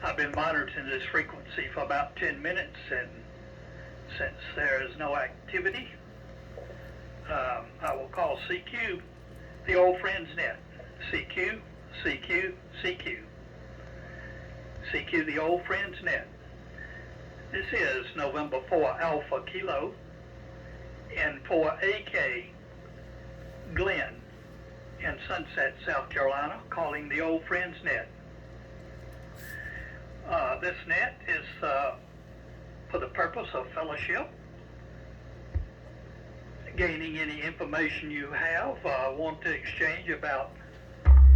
I've been monitoring this frequency for about 10 minutes, and since there is no activity, I will call CQ, the old friend's net. CQ, CQ, CQ. CQ, the old friend's net. This is November 4 Alpha Kilo and 4 AK Glenn in Sunset, South Carolina, calling the old friend's net. This net is for the purpose of fellowship, gaining any information you have, want to exchange about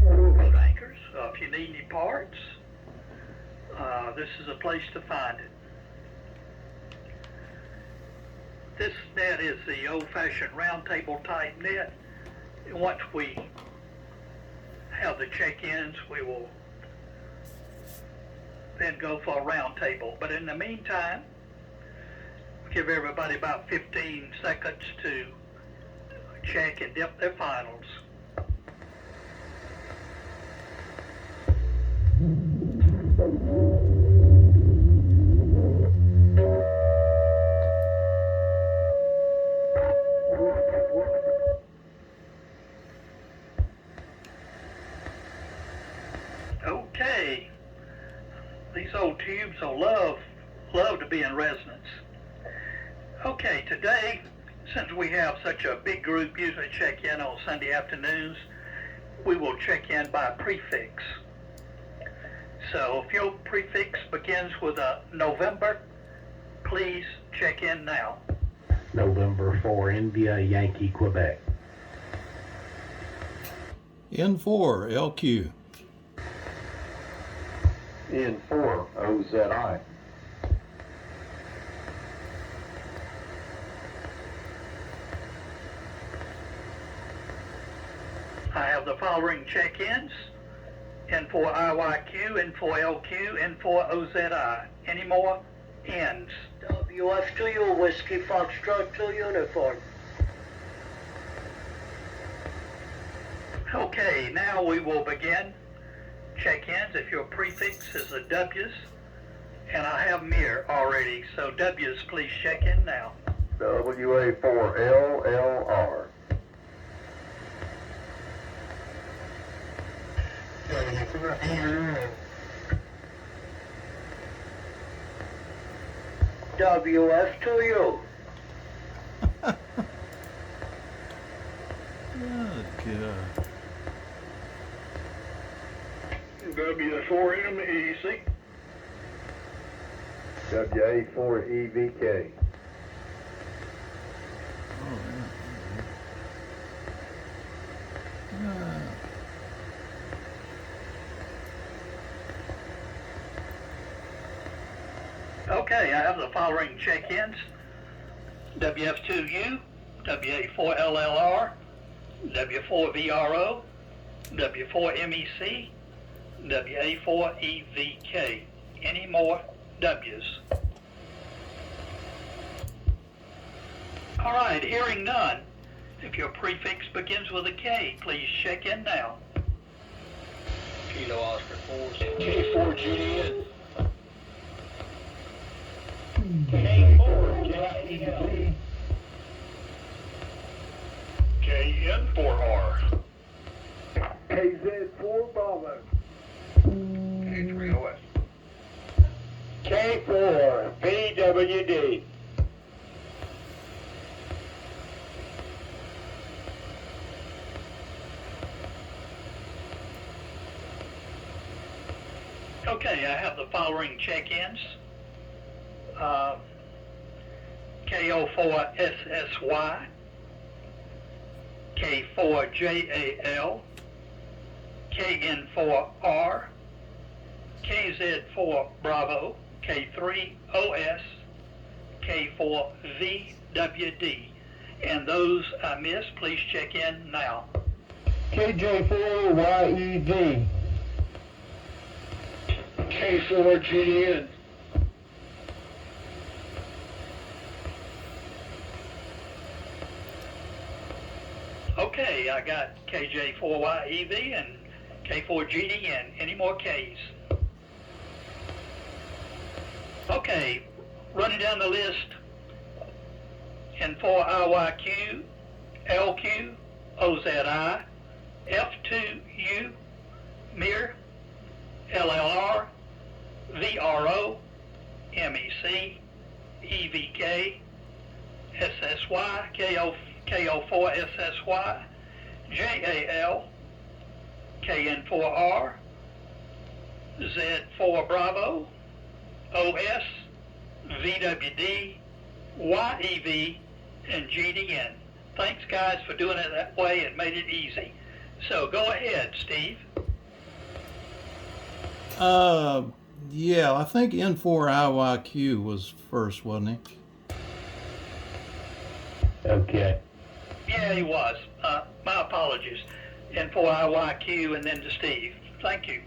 boat anchors. If you need any parts, this is a place to find it. This net is the old-fashioned round table type net. Once we have the check-ins, we will then go for a round table. But in the meantime, give everybody about 15 seconds to check and dip their finals. Okay, these old tubes will love to be in resonance. Okay, today, since we have such a big group usually check in on Sunday afternoons, we will check in by prefix. So if your prefix begins with a November, please check in now. November 4 India, Yankee, Quebec. N4 LQ. N4 OZI. I have the following check-ins: N4 IYQ, N4 LQ, N4 OZI. Any more N's? WF2U Whiskey Foxtrot 2 Uniform. Okay, now we will begin check-ins. If your prefix is the W's, and I have them here already, so W's, please check in now. WA4LLR. WF2U. Oh, God. W4MEC. WA4EVK. Oh, yeah. Okay, I have the following check-ins: WF2U, WA4LLR, W4VRO, W4MEC, WA4EVK. Any more W's? All right, hearing none. If your prefix begins with a K, please check in now. Kilo Oscar 4, K4 GDN. K4 JEL. KN4R. KZ4 Bravo. K3OS. K4 BWD. Okay, I have the following check-ins. KO4SSY, K4JAL, KN4R, KZ4 Bravo, K3OS, K4VWD. And those I missed, please check in now. KJ4YEV. K4 GDN. Okay, I got KJ4YEV and K4GDN. Any more Ks? Okay, running down the list. N4 IYQ, LQ, OZI, F2U, MIR, LLR, VRO, MEC, EVK, SSY, KO4 SSY, JAL, KN4R, Z4 Bravo, OS, VWD, YEV, and GDN. Thanks guys for doing it that way. It made it easy. So go ahead, Steve. Yeah, I think N4IYQ was first, wasn't he? Okay. Yeah, he was. My apologies. N4IYQ and then to Steve. Thank you.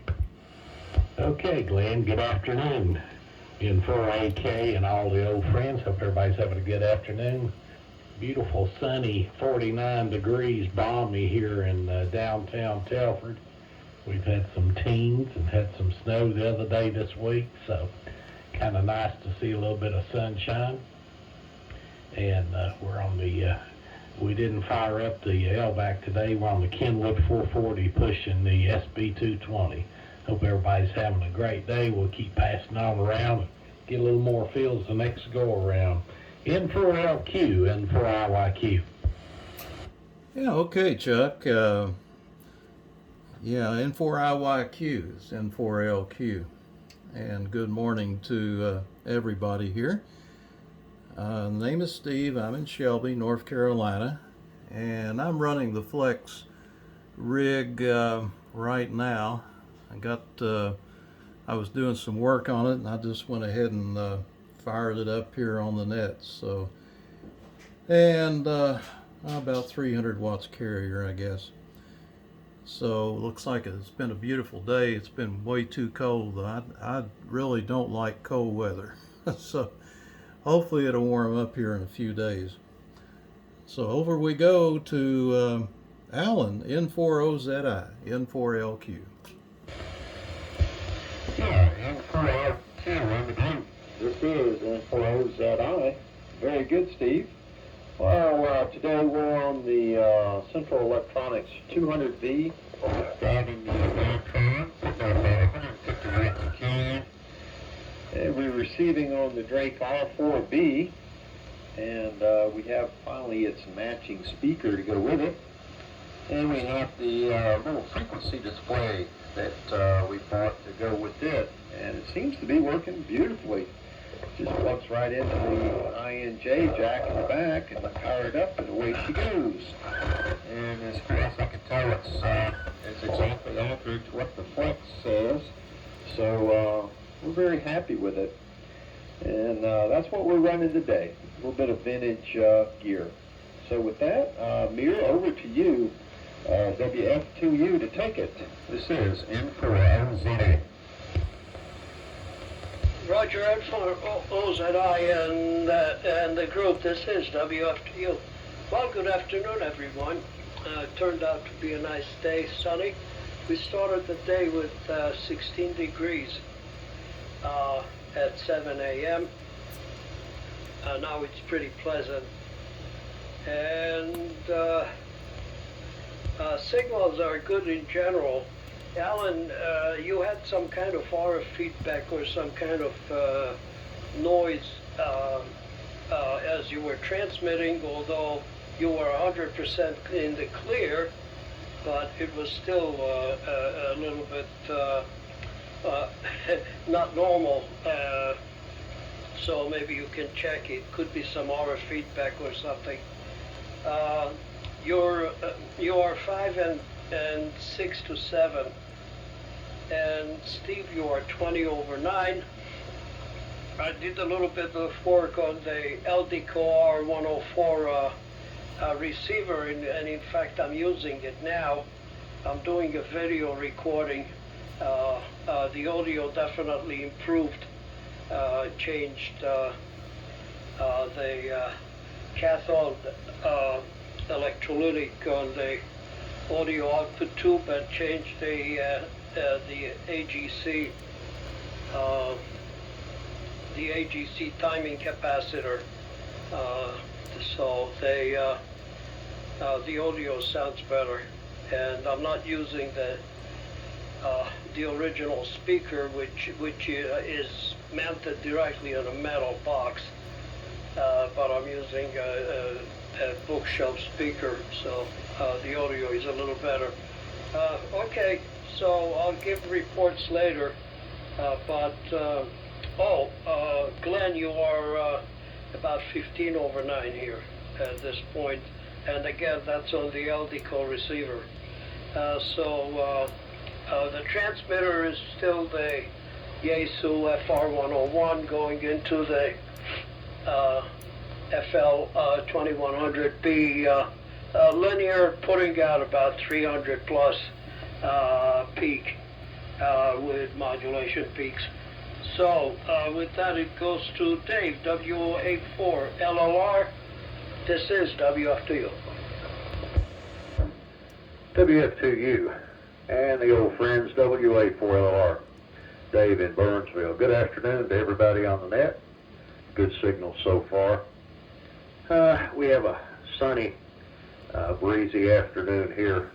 Okay, Glenn, good afternoon. N4AK and all the old friends, hope everybody's having a good afternoon. Beautiful, sunny, 49 degrees, balmy here in downtown Telford. We've had some teens and had some snow the other day this week, so kind of nice to see a little bit of sunshine. And we're on the, we didn't fire up the LVAC today. We're on the Kenwood 440 pushing the SB 220. Hope everybody's having a great day. We'll keep passing on around and get a little more fields the next go around. N4LQ, N4IYQ. Yeah, okay, Chuck. Yeah, N4IYQ is N4LQ. And good morning to everybody here. The name is Steve. I'm in Shelby, North Carolina. And I'm running the Flex rig right now. I was doing some work on it, and I just went ahead and fired it up here on the net. So, and about 300 watts carrier, I guess. So looks like it's been a beautiful day. It's been way too cold. I really don't like cold weather. So hopefully it'll warm up here in a few days. So over we go to Alan, N4OZI, N4LQ. Yeah, N4LQ on the group. This is N4OZI. Very good, Steve. Well, today we're on the Central Electronics 200V, driving the Electron, 150 watt can. And we're receiving on the Drake R4B, and we have finally its matching speaker to go with it. And we have the little frequency display that we bought to go with it, and it seems to be working beautifully. Just plugs right into the INJ jack in the back and powered up, and away she goes. And as far as I can tell, it's exactly accurate to what the Flex says. So we're very happy with it. And that's what we're running today. A little bit of vintage gear. So with that, Mir, over to you, WF2U, to take it. This is N4LZ. Roger, N4 OZI and the group. This is WF2U. Well, good afternoon, everyone. Turned out to be a nice day, sunny. We started the day with 16 degrees at 7 a.m. Now it's pretty pleasant. And signals are good in general. Alan, you had some kind of RF feedback or some kind of noise as you were transmitting, although you were 100% in the clear, but it was still a little bit not normal. So maybe you can check. It could be some RF feedback or something. You are 5 and 6 to 7. And Steve, you are 20 over 9. I did a little bit of work on the LDCO R104 receiver, and in fact I'm using it now. I'm doing a video recording. The audio definitely improved. Changed the cathode electrolytic on the audio output tube, and changed the AGC the AGC timing capacitor. So the audio sounds better, and I'm not using the original speaker, which is mounted directly on a metal box, but I'm using a bookshelf speaker, so the audio is a little better. Okay, so I'll give reports later, Glenn, you are about 15 over 9 here at this point, and again, that's on the LDCO receiver. The transmitter is still the Yaesu FR101 going into the FL 2100B linear, putting out about 300 plus peak with modulation peaks. So with that, it goes to Dave, W084 LLR. This is WF2U. WF2U and the old friends WA4LR. Dave in Burnsville. Good afternoon to everybody on the net. Good signal so far. We have a sunny, breezy afternoon here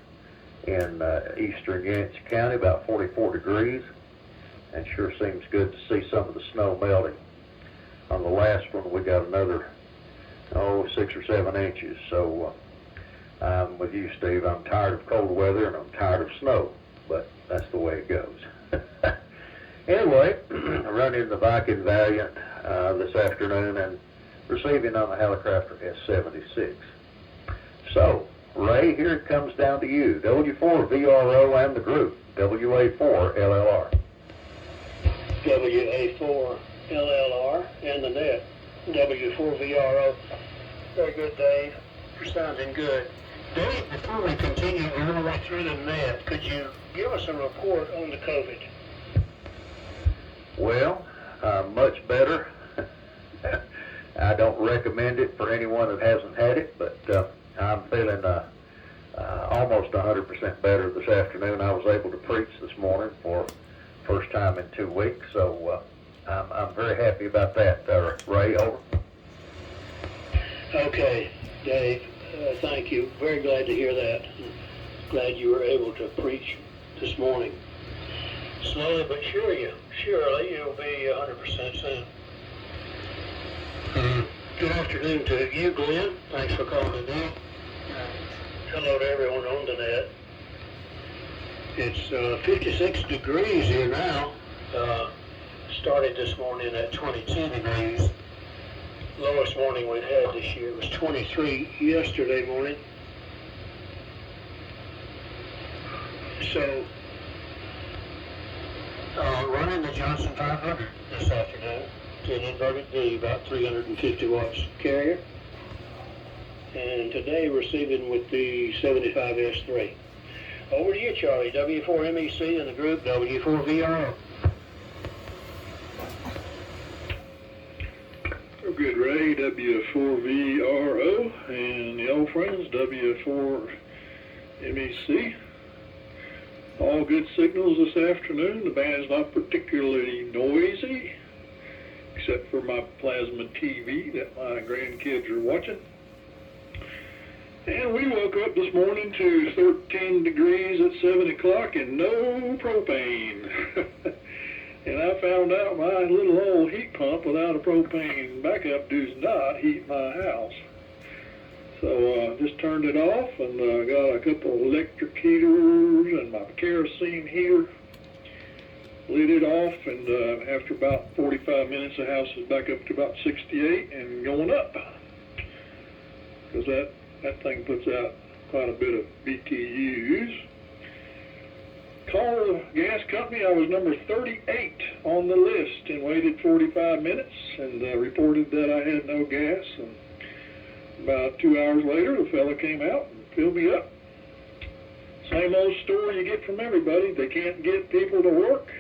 in eastern Yancey County, about 44 degrees, and sure seems good to see some of the snow melting. On the last one, we got another 6 or 7 inches. So I'm with you, Steve. I'm tired of cold weather and I'm tired of snow, but that's the way it goes. Anyway, I run in the Viking Valiant this afternoon and receiving on the Hallicrafter S-76. So, Ray, here it comes down to you. W4VRO and the group, WA4LLR. WA4LLR and the net, W4VRO. Very good, Dave. You're sounding good. Dave, before we continue all the way through the net, could you give us a report on the COVID? Well, much better. I don't recommend it for anyone that hasn't had it, but I'm feeling almost 100% better this afternoon. I was able to preach this morning for first time in 2 weeks, so I'm very happy about that. Ray, over. Okay, Dave, thank you. Very glad to hear that. Glad you were able to preach this morning. Slowly but surely you'll be 100% soon. Good afternoon to you, Glenn. Thanks for calling in. Hello to everyone on the net. It's 56 degrees here now. Started this morning at 22 degrees. Lowest morning we've had this year was 23 yesterday morning. So, running the Johnson 500 this afternoon to an inverted V, about 350 watts carrier. And today receiving with the 75S3. Over to you, Charlie, W4MEC and the group W4VRO. Good, Ray, W4VRO, and the old friends, W4MEC. All good signals this afternoon. The band's not particularly noisy, except for my plasma TV that my grandkids are watching. And we woke up this morning to 13 degrees at 7 o'clock and no propane. And I found out my little old heat pump without a propane backup does not heat my house. So just turned it off and got a couple of electric heaters and my kerosene heater. Lit it off, and after about 45 minutes the house is back up to about 68 and going up. Because that thing puts out quite a bit of BTUs. Called the gas company. I was number 38 on the list and waited 45 minutes and reported that I had no gas. And about 2 hours later, the fella came out and filled me up. Same old story you get from everybody. They can't get people to work.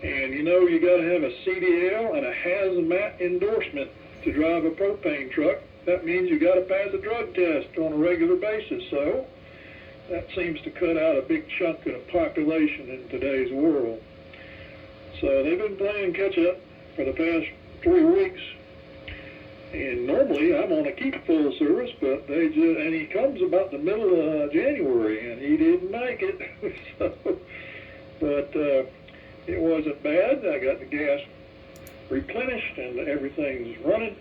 And you know you got to have a CDL and a hazmat endorsement to drive a propane truck. That means you got to pass a drug test on a regular basis. So that seems to cut out a big chunk of the population in today's world. So they've been playing catch up, for the past 3 weeks. And normally I'm on a keep full service, but and he comes about the middle of January, and he didn't make it. But it wasn't bad. I got the gas replenished, and everything's running,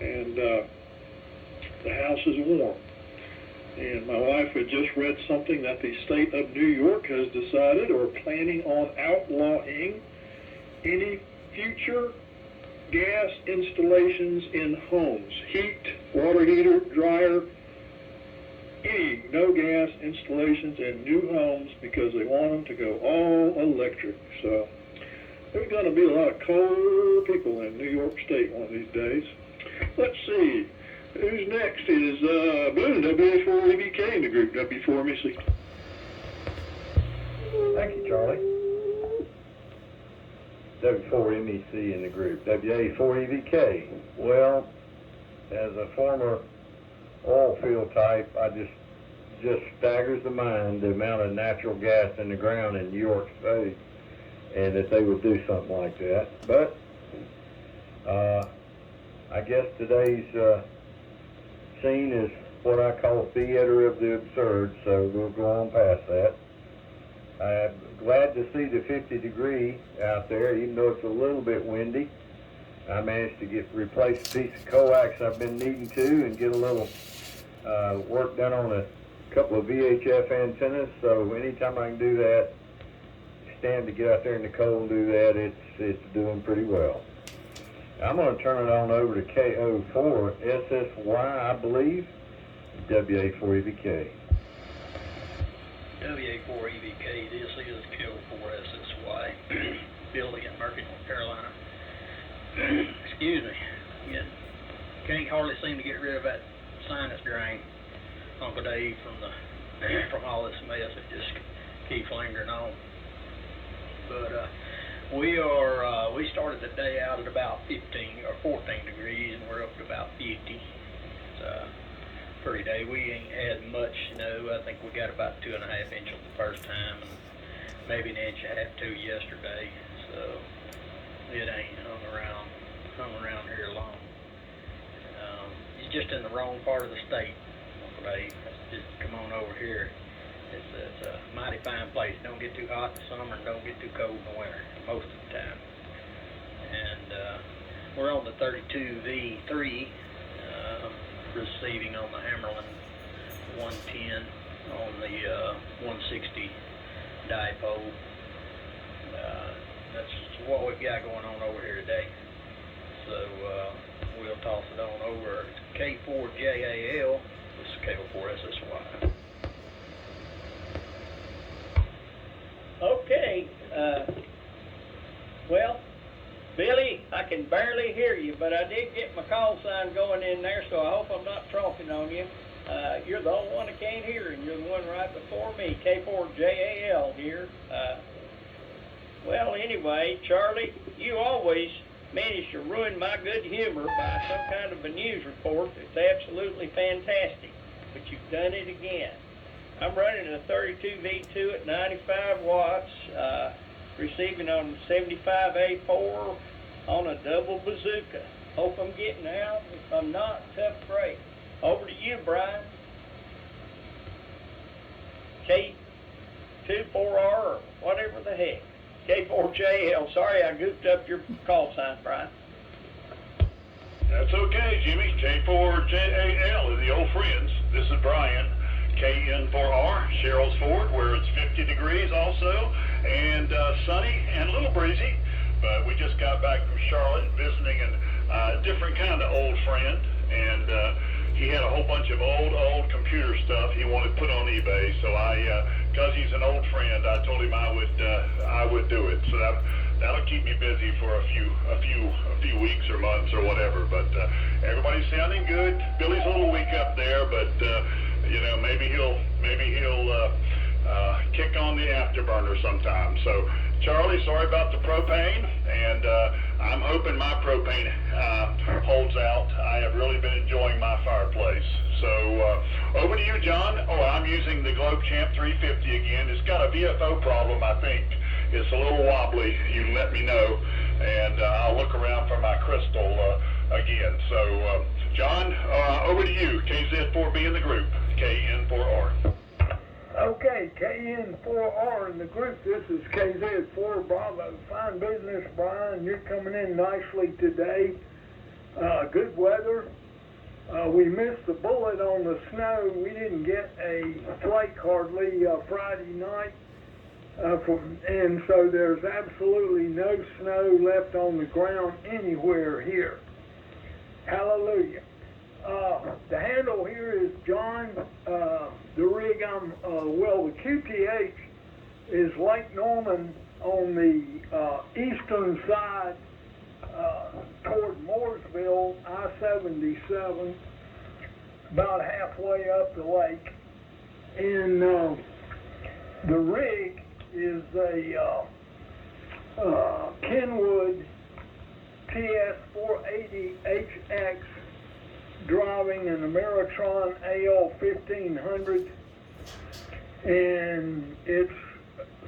and the house is warm. And my wife had just read something that the state of New York has decided or planning on outlawing any future gas installations in homes. Heat, water heater, dryer, no gas installations in new homes because they want them to go all electric. So there's going to be a lot of cold people in New York State one of these days. Let's see. Who's next is Blue, WA4EBK in the group. W4, Missy. Thank you, Charlie. W4MEC in the group. WA4EBK. Well, as a former oil field type, I just staggers the mind the amount of natural gas in the ground in New York State, and that they would do something like that. But I guess today's scene is what I call theater of the absurd, so we'll go on past that. I'm glad to see the 50 degree out there, even though it's a little bit windy. I managed to replace a piece of coax I've been needing to, and get a little work done on a couple of VHF antennas. So anytime I can do that, stand to get out there in the cold and do that, it's doing pretty well. I'm going to turn it on over to KO4 SSY, I believe, WA4EBK. WA4EBK, this is KO4 SSY, Billy in Murphy, North Carolina. Excuse me. Yeah, can't hardly seem to get rid of that sinus drain, Uncle Dave, from all this mess. It just keeps lingering on. But we started the day out at about 15 or 14 degrees, and we're up to about 50. It's a pretty day. We ain't had much snow. I think we got about 2.5 inches the first time, and maybe 1.5 inches, 2 yesterday. So it ain't hung around here long. It's just in the wrong part of the state, Uncle Dave. Just come on over here. It's a mighty fine place. Don't get too hot in the summer and don't get too cold in the winter, most of the time. And we're on the 32V3, receiving on the Hammerlin 110 on the 160 dipole. That's what we've got going on over here today. So we'll toss it on over to K4JAL. This is K4SSY. Okay, well, Billy, I can barely hear you, but I did get my call sign going in there, so I hope I'm not tromping on you. You're the only one I can't hear, and you're the one right before me, K4JAL here. Well, anyway, Charlie, you always manage to ruin my good humor by some kind of a news report that's absolutely fantastic, but you've done it again. I'm running a 32V2 at 95 watts, receiving on 75A4 on a double bazooka. Hope I'm getting out. If I'm not, tough break. Over to you, Brian. K24R or whatever the heck. K4JL. Sorry I goofed up your call sign, Brian. That's okay, Jimmy. K4JAL is the old friends. This is Brian. KN4R, Cheryl's Fort, where it's 50 degrees also, and sunny and a little breezy. But we just got back from Charlotte visiting a different kind of old friend, and he had a whole bunch of old computer stuff he wanted put on eBay. So because he's an old friend, I told him I would do it. So that'll keep me busy for a few weeks or months or whatever. But everybody's sounding good. Billy's a little weak up there, but maybe he'll kick on the afterburner sometime. So, Charlie, sorry about the propane, and I'm hoping my propane holds out. I have really been enjoying my fireplace. So, over to you, John. Oh, I'm using the Globe Champ 350 again. It's got a VFO problem, I think. It's a little wobbly. You let me know, and I'll crystal again. So, John, over to you. KZ4B in the group, KN4R. Okay, KN4R in the group. This is KZ4 Bravo. Fine business, Brian. You're coming in nicely today. Good weather. We missed the bullet on the snow. We didn't get a flake hardly Friday night. And so there's absolutely no snow left on the ground anywhere here. Hallelujah. The handle here is John. The rig the QTH is Lake Norman on the eastern side toward Mooresville, I-77, about halfway up the lake. And the rig is a Kenwood TS480HX driving an Ameritron AL1500, and it's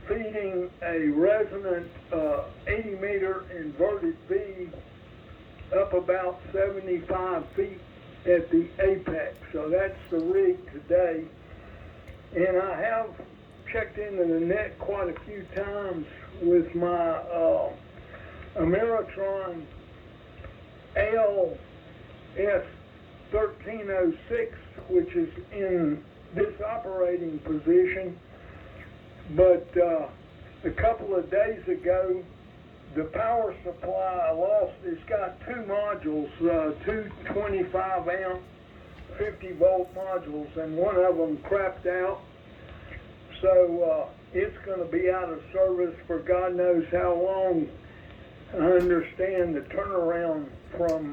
feeding a resonant 80-meter inverted V up about 75 feet at the apex. So that's the rig today. And I have checked into the net quite a few times with my Ameritron ALS1306, which is in this operating position. But a couple of days ago, the power supply I lost. It's got two modules, two 25 amp, 50 volt modules, and one of them crapped out. So it's going to be out of service for God knows how long. I understand the turnaround from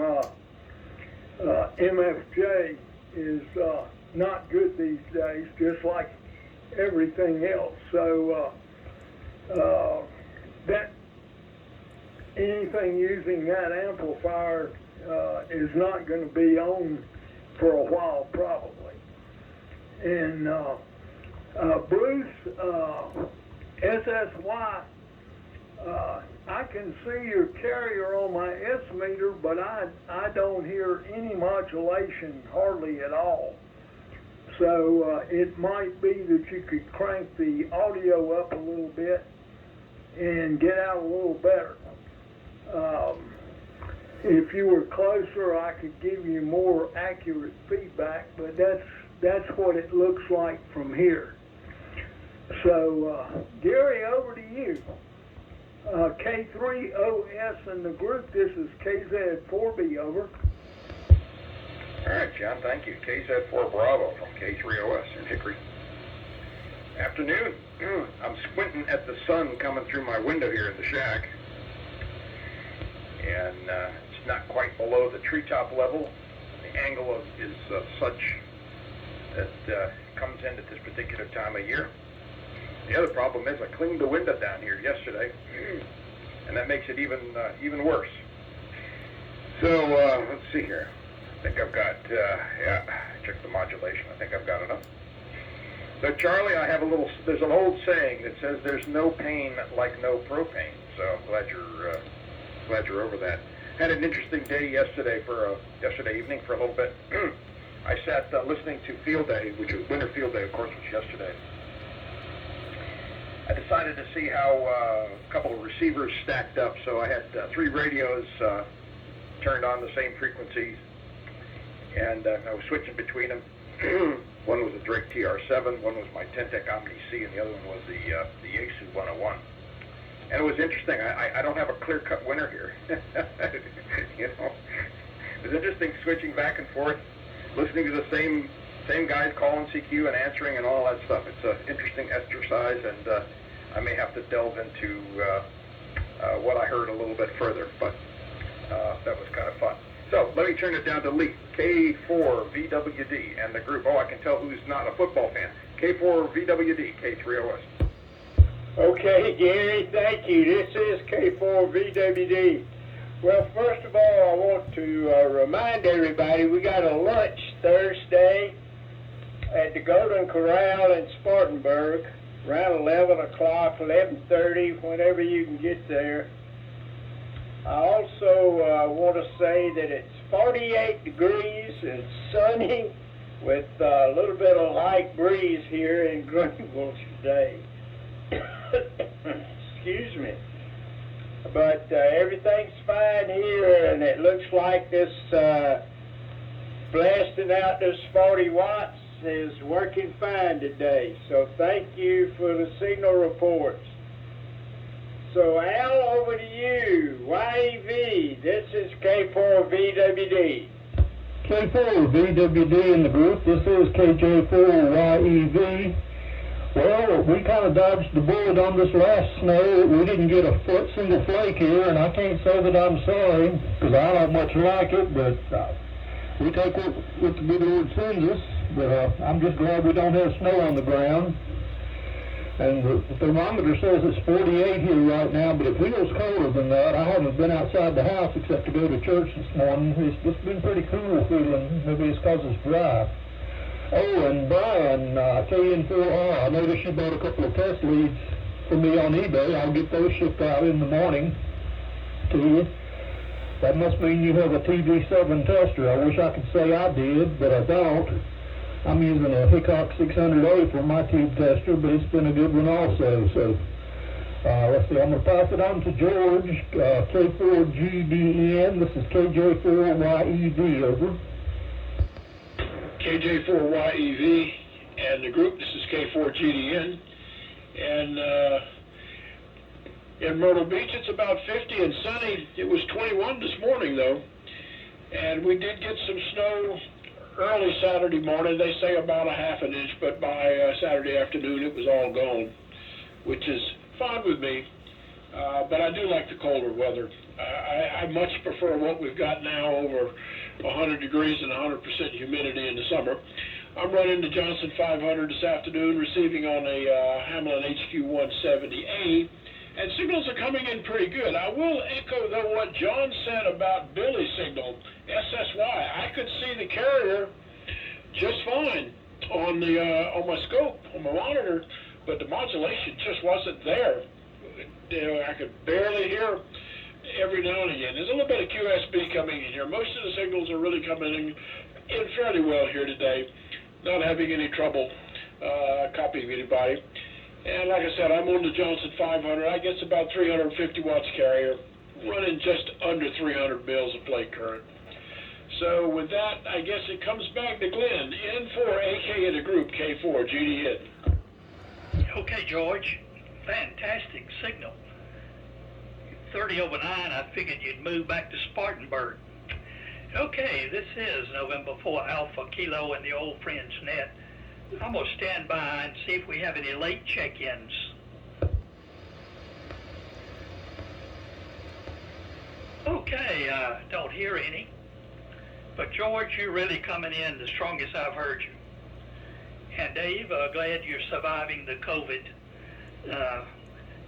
MFJ is not good these days, just like everything else. So that anything using that amplifier is not going to be on for a while, probably. And Bruce, SSY, I can see your carrier on my S meter, but I don't hear any modulation hardly at all. So it might be that you could crank the audio up a little bit and get out a little better. If you were closer, I could give you more accurate feedback, but that's what it looks like from here. So Gary, over to you. K3OS in the group. This is KZ4B, over. All right, John, thank you. KZ4 Bravo from K3OS in Hickory. Afternoon. I'm squinting at the sun coming through my window here in the shack. And it's not quite below the treetop level. The angle is such that it comes in at this particular time of year. The other problem is I cleaned the window down here yesterday, and that makes it even worse. So let's see here. I think I've got, check the modulation. I think I've got enough. So Charlie, there's an old saying that says there's no pain like no propane. So I'm glad you're over that. Had an interesting day yesterday evening for a little bit. I sat listening to Field Day, which was Winter Field Day, of course, was yesterday. I decided to see how a couple of receivers stacked up. So I had 3 radios turned on the same frequencies, and I was switching between them. One was a Drake TR7, one was my Tentec Omni C, and the other one was the Yaesu 101. And it was interesting. I don't have a clear-cut winner here. You know, it was interesting switching back and forth, listening to the same guys calling CQ and answering and all that stuff. It's an interesting exercise, and I may have to delve into what I heard a little bit further, but that was kind of fun. So let me turn it down to Lee, K4VWD, and the group. Oh, I can tell who's not a football fan. K4VWD, K3OS. Okay, Gary, thank you. This is K4VWD. Well, first of all, I want to remind everybody we got a lunch Thursday at the Golden Corral in Spartanburg, around 11 o'clock, 11:30, whenever you can get there. I also want to say that it's 48 degrees and sunny with a little bit of light breeze here in Greenville today. Excuse me. But everything's fine here, and it looks like this blasting out this 40 watts is working fine today. So thank you for the signal reports. So Al, over to you. YEV, this is K4VWD. K4VWD in the group. This is KJ4YEV. Well, we kind of dodged the bullet on this last snow. We didn't get a single flake here, and I can't say that I'm sorry, because I don't much like it, but we take what the good Lord sends us. But I'm just glad we don't have snow on the ground. And the thermometer says it's 48 here right now, but it feels colder than that. I haven't been outside the house except to go to church this morning. It's just been pretty cool feeling. Maybe it's because it's dry. Oh, and Brian, KN4R, I noticed you bought a couple of test leads for me on eBay. I'll get those shipped out in the morning to you. That must mean you have a TV7 tester. I wish I could say I did, but I don't. I'm using a Hickok 600A for my tube tester, but it's been a good one also. So let's see, I'm going to pass it on to George, K4GDN. This is KJ4YEV, over. KJ4YEV, and the group, this is K4GDN. And in Myrtle Beach, it's about 50 and sunny. It was 21 this morning, though. And we did get some snow early Saturday morning. They say about a half an inch, but by Saturday afternoon, it was all gone, which is fine with me. But I do like the colder weather. I much prefer what we've got now over 100 degrees and 100% humidity in the summer. I'm running the Johnson 500 this afternoon, receiving on a Hamlin HQ170A, and signals are coming in pretty good. I will echo, though, what John said about Billy's signal, SSY. I could see the carrier just fine on my scope, on my monitor, but the modulation just wasn't there. I could barely hear every now and again. There's a little bit of QSB coming in here. Most of the signals are really coming in fairly well here today. Not having any trouble copying anybody. And like I said, I'm on the Johnson 500. I guess about 350 watts carrier, running just under 300 mils of plate current. So with that, I guess it comes back to Glenn, N4AK in the group, K4, GDN. Okay, George, fantastic signal. 30 over 9, I figured you'd move back to Spartanburg. Okay, this is November 4 Alpha Kilo in the Old Friends Net. I'm going to stand by and see if we have any late check-ins. Okay, don't hear any. But George, you're really coming in the strongest I've heard you. And Dave, glad you're surviving the COVID.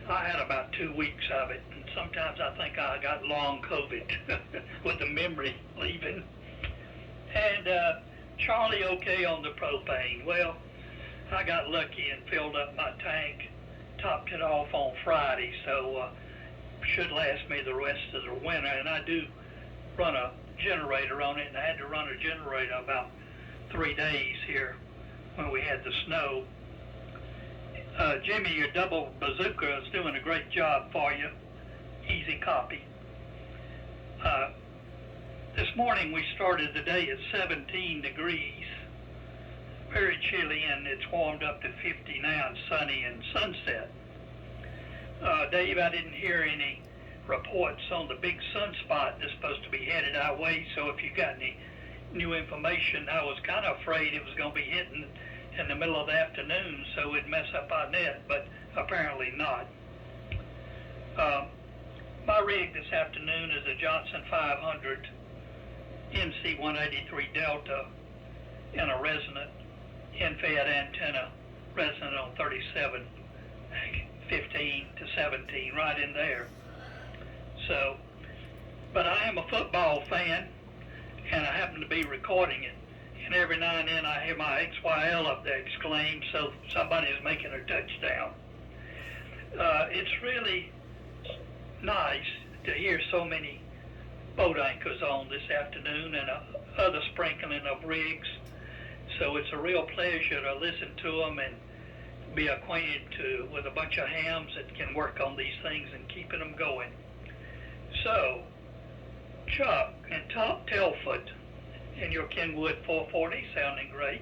I had about 2 weeks of it, and sometimes I think I got long COVID with the memory leaving. And Charlie, okay on the propane. Well, I got lucky and filled up my tank, topped it off on Friday, so should last me the rest of the winter. And I do run a generator on it, and I had to run a generator about 3 days here when we had the snow. Jimmy, your double bazooka is doing a great job for you. Easy copy. This morning we started the day at 17 degrees. Very chilly, and it's warmed up to 50 now, and sunny and sunset. Dave, I didn't hear any reports on the big sunspot that's supposed to be headed our way, so if you got any new information, I was kind of afraid it was going to be hitting in the middle of the afternoon, so it'd mess up our net, but apparently not. My rig this afternoon is a Johnson 500 NC183 Delta and a resonant in-fed antenna, resonant on 37, 15 to 17, right in there. So, but I am a football fan, and I happen to be recording it. And every now and then I hear my XYL up there exclaim, so somebody is making a touchdown. It's really nice to hear so many boat anchors on this afternoon and other sprinkling of rigs. So it's a real pleasure to listen to them and be acquainted with a bunch of hams that can work on these things and keeping them going. So, Chuck and Top Tailfoot in your Kenwood 440 sounding great,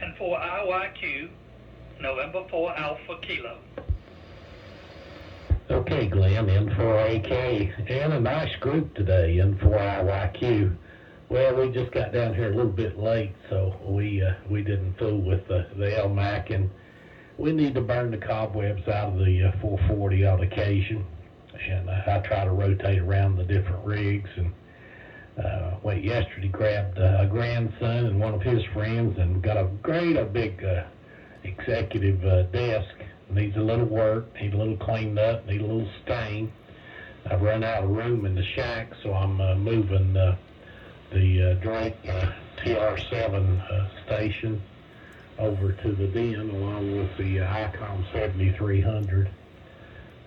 and for IYQ, November 4 Alpha Kilo. Okay, Glenn, N4AK, and a nice group today, N4IYQ. Well, we just got down here a little bit late, so we didn't fool with the LMAC, and we need to burn the cobwebs out of the 440 on occasion. And I try to rotate around the different rigs, and went yesterday, grabbed a grandson and one of his friends, and got a big executive desk. Needs a little work, need a little cleaned up, need a little stain. I've run out of room in the shack, so I'm moving the Drake TR7 station over to the den along with the Icon 7300.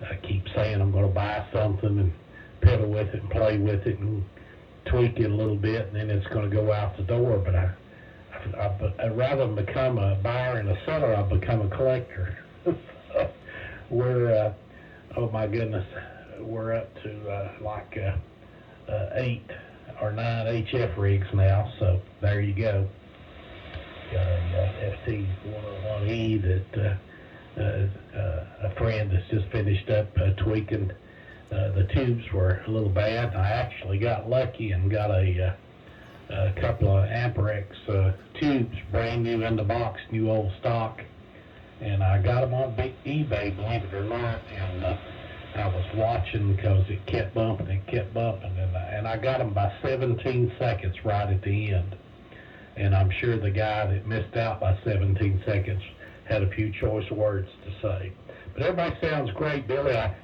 I keep saying I'm going to buy something and pedal with it and play with it and tweak it a little bit, and then it's going to go out the door. But I'd rather than become a buyer and a seller, I've become a collector. We're, oh my goodness, we're up to like 8 or 9 HF rigs now, so there you go. Got a FT101E that a friend that's just finished up tweaking. The tubes were a little bad. I actually got lucky and got a couple of Amperex tubes, brand new in the box, new old stock. And I got them on big eBay, believe it or not, and I was watching because it kept bumping, and I got them by 17 seconds right at the end. And I'm sure the guy that missed out by 17 seconds had a few choice words to say. But everybody sounds great, Billy. I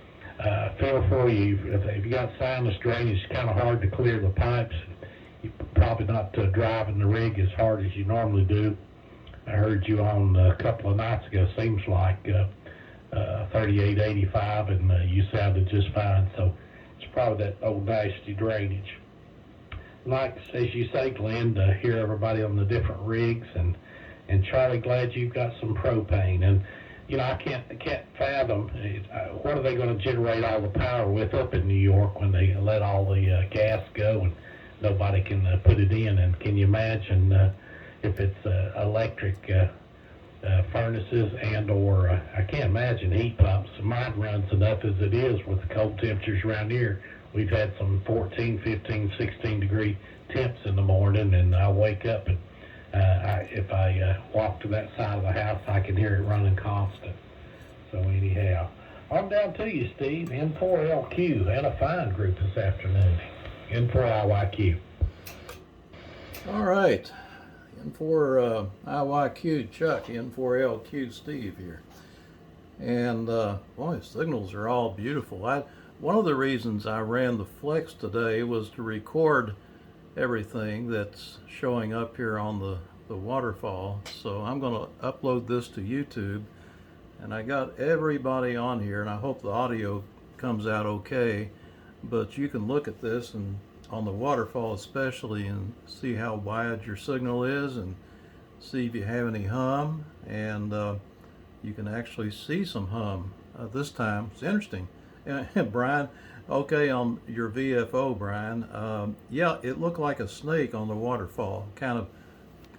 feel for you. If you got sinus drainage, it's kind of hard to clear the pipes. You're probably not driving the rig as hard as you normally do. I heard you on a couple of nights ago, seems like 3885, and you sounded just fine. So it's probably that old nasty drainage. Like, as you say, Glenn, to hear everybody on the different rigs, and Charlie, glad you've got some propane. And, you know, I can't fathom, what are they going to generate all the power with up in New York when they let all the gas go and nobody can put it in? And can you imagine if it's electric furnaces and or I can't imagine heat pumps. Mine runs enough as it is with the cold temperatures around here. We've had some 14, 15, 16 degree temps in the morning, and I wake up and if I walk to that side of the house, I can hear it running constant. So anyhow, on down to you, Steve. N4LQ had a fine group this afternoon. N4IYQ. All right. N4 IYQ Chuck, N4LQ Steve here. And boy, signals are all beautiful. One of the reasons I ran the Flex today was to record everything that's showing up here on the waterfall. So I'm going to upload this to YouTube, and I got everybody on here, and I hope the audio comes out okay. But you can look at this and on the waterfall especially and see how wide your signal is and see if you have any hum, and you can actually see some hum this time. It's interesting. And Brian, okay, on your VFO, Brian, yeah, it looked like a snake on the waterfall, kind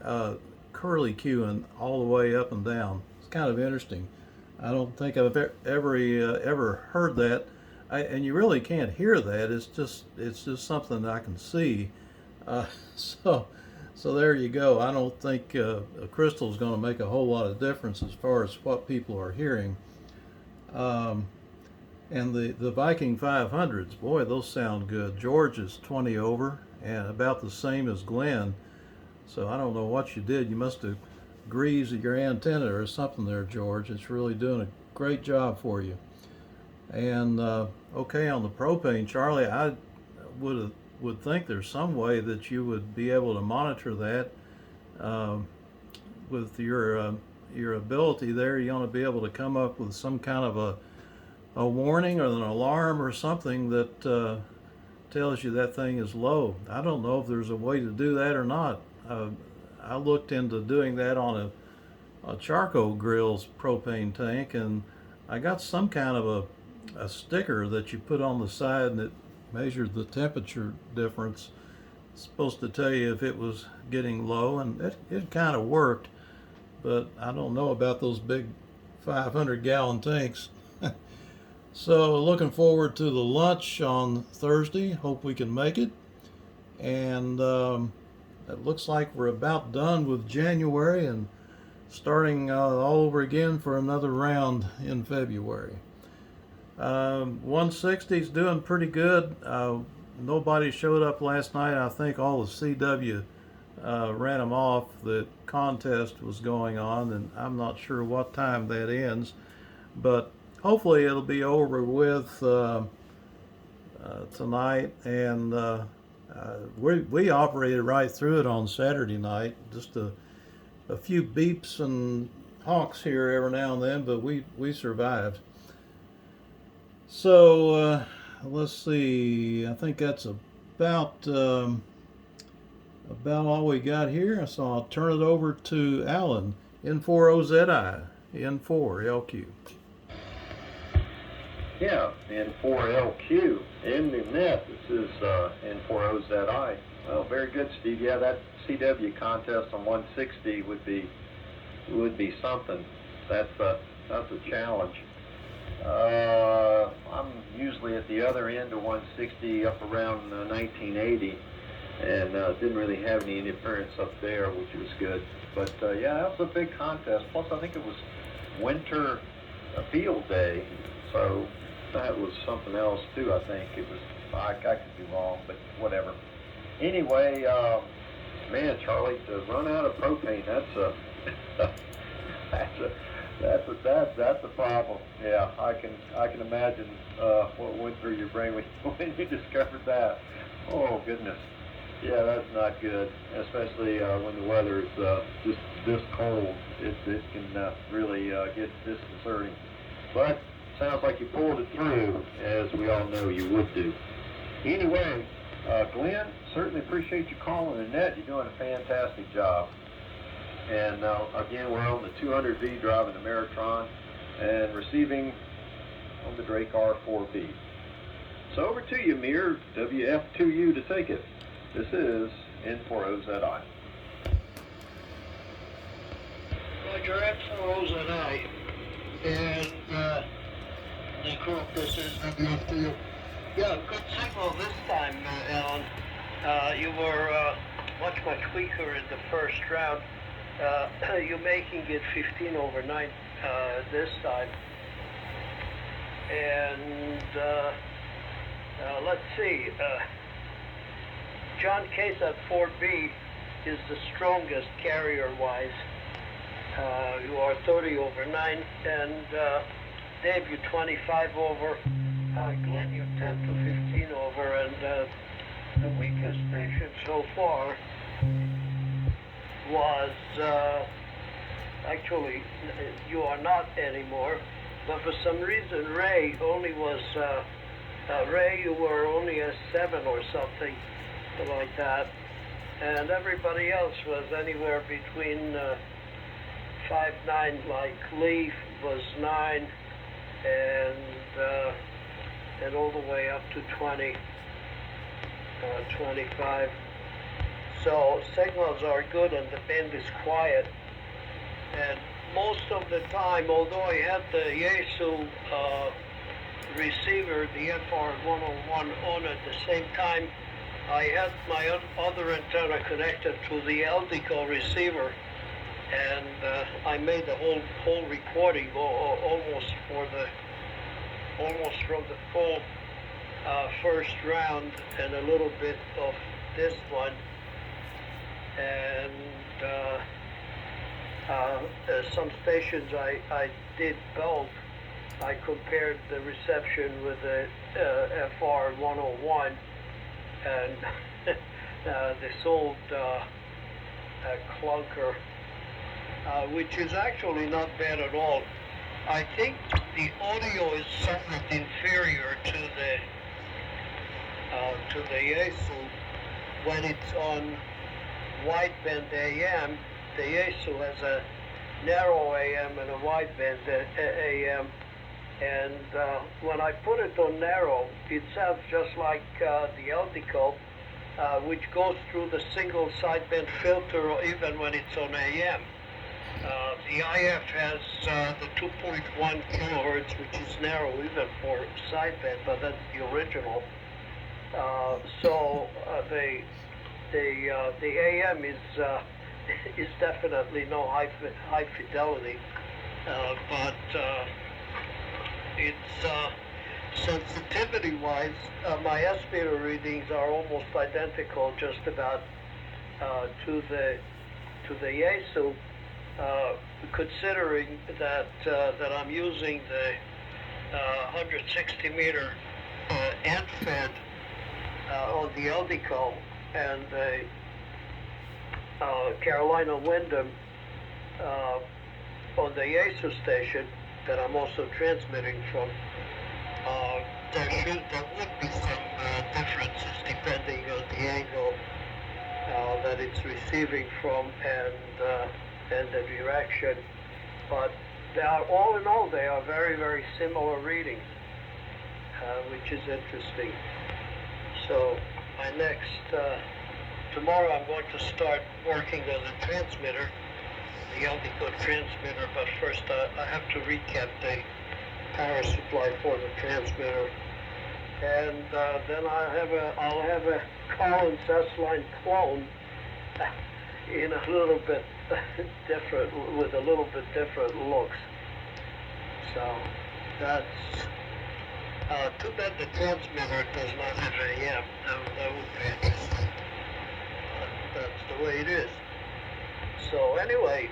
of curly cueing all the way up and down. It's kind of interesting. I don't think I've ever heard that. And you really can't hear that. It's just something that I can see. So there you go. I don't think a crystal is going to make a whole lot of difference as far as what people are hearing. And the Viking 500s, boy, those sound good. George is 20 over and about the same as Glenn. So I don't know what you did. You must have greased your antenna or something there, George. It's really doing a great job for you. And okay, on the propane, Charlie, I would think there's some way that you would be able to monitor that with your ability there. You want to be able to come up with some kind of a warning or an alarm or something that tells you that thing is low. I don't know if there's a way to do that or not. I looked into doing that on a charcoal grill's propane tank, and I got some kind of a sticker that you put on the side, and it measured the temperature difference. It's supposed to tell you if it was getting low, and it kind of worked, but I don't know about those big 500-gallon tanks. So looking forward to the lunch on Thursday. Hope we can make it. And it looks like we're about done with January and starting all over again for another round in February. 160's doing pretty good. Nobody showed up last night. I think all the CW ran them off. The contest was going on, and I'm not sure what time that ends, but hopefully it'll be over with tonight. And we operated right through it on Saturday night. Just a few beeps and honks here every now and then, but we survived. So let's see. I think that's about all we got here. So I'll turn it over to Alan. N4OZI, N4LQ. Yeah, N4LQ in New Net. This is N4OZI. Well, very good, Steve. Yeah, that CW contest on 160 would be something. That's a challenge. I'm usually at the other end of 160, up around 1980, and didn't really have any interference up there, which was good. But yeah, that was a big contest. Plus, I think it was winter field day, so that was something else too. I think it was. I could be wrong, but whatever. Anyway, man, Charlie, to run out of propane, that's a problem. Yeah, I can imagine what went through your brain when you discovered that. Oh goodness. Yeah, that's not good, especially when the weather is just this cold. It can really get disconcerting. But sounds like you pulled it through, as we all know you would do. Anyway, Glenn, certainly appreciate you calling the net. You're doing a fantastic job. And again, we're on the 200V driving the Meritron and receiving on the Drake R4B. So over to you, Mir, WF2U to take it. This is N4OZI. Roger, N4OZI. And the group, this is WF2U. Yeah, good signal this time, Alan. You were much weaker in the first round. You're making it 15/9 this time. And let's see. John Case at 4B is the strongest carrier-wise. You are 30/9, and Dave, you're 25 over. Glenn, you're 10 to 15 over, and the weakest patient so far was actually you are not anymore, but for some reason Ray only was Ray, you were only a 7 or something like that, and everybody else was anywhere between 5-9, like Leaf was 9, and all the way up to 20, 25. So signals are good and the band is quiet. And most of the time, although I had the Yaesu receiver, the FR101 on at the same time, I had my other antenna connected to the Aldico receiver, and I made the whole recording almost from the full first round and a little bit of this one. And some stations I did both. I compared the reception with the FR101 and this old clunker, which is actually not bad at all. I think the audio is somewhat inferior to to the Yesu. When it's on wideband AM, the Yesu has a narrow AM and a wideband AM. And when I put it on narrow, it sounds just like the Eldico, which goes through the single sideband filter even when it's on AM. The IF has the 2.1 kilohertz, which is narrow even for sideband, but that's the original. So the AM is definitely no high fidelity, but it's sensitivity-wise, my S-meter readings are almost identical, just about to the Yesu. Considering that I'm using the 160 meter end fed on the Eldico and the Carolina Windham on the Yesu station that I'm also transmitting from, there would be some differences depending on the angle that it's receiving from and the direction, but they are, all in all, they are very, very similar readings, which is interesting. So my next, tomorrow I'm going to start working on the transmitter, the Eldico transmitter, but first I have to recap the power supply for the transmitter, and then I'll have a Collins S-line clone in a little bit different, with a little bit different looks. So that's too bad the transmitter does not have AM. That would be interesting. That's the way it is. So anyway,